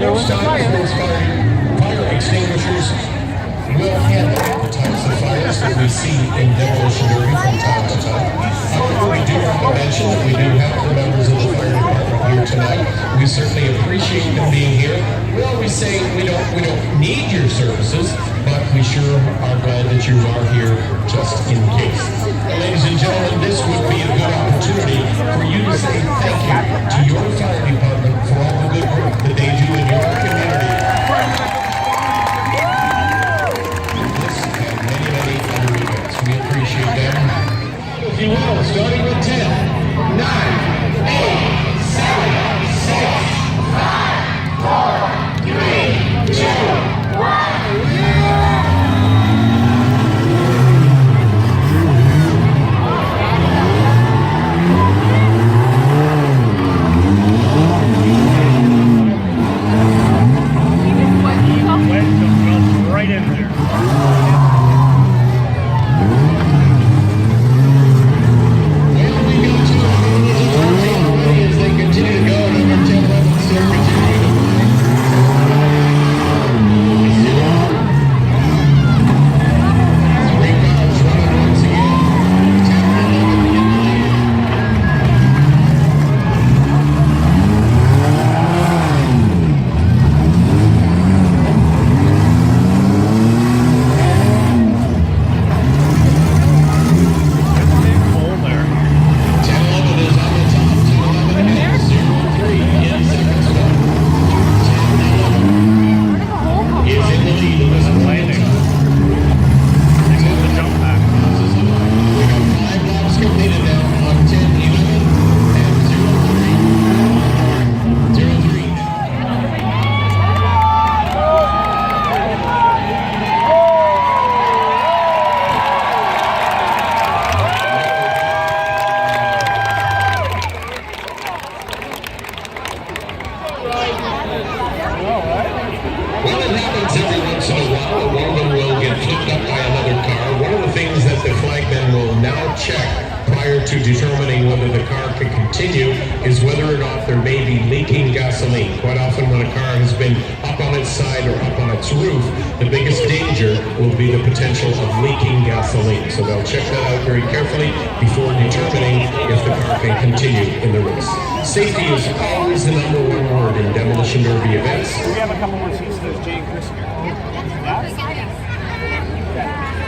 Most times, those fire extinguishers will handle the types of fires that we see in demolition derby from time to time. However, we do want to mention that we do have the members of the fire department here tonight. We certainly appreciate them being here. We always say we don't need your services, but we sure are glad that you are here just in case. Ladies and gentlemen, this would be a good opportunity for you to say thank you to your fire department for all the good work that they do in your community. This and many other events. We appreciate them. If you will, starting with 10, 9, 8, 7, 6, 5, 4, 3, 2, 1. Right in there. As they continue to go, number 10, 11, still continuing to three cars running once again. 10 and 11 in the lead. Hole there. 10 11 is on the top. 10 11 ahead. 0-3 in second spot. 10 11 is in the lead. There's a landing. Next to the jump pack. We got 5 laps completed now on 10 11 and 0-3. 0-3. Well, it happens every once in a while. One of them will get flipped up by another car. One of the things that the flagmen will now check prior to determining whether the car can continue is whether or not there may be leaking gasoline. Quite often when a car has been up on its side or up on its roof, the biggest danger will be the potential of leaking gasoline. So they'll check that out very carefully before determining if the car can continue in the race. Safety is always the #1 word in demolition derby events. We have a couple more seats. There's Jay and Chris here. Yeah?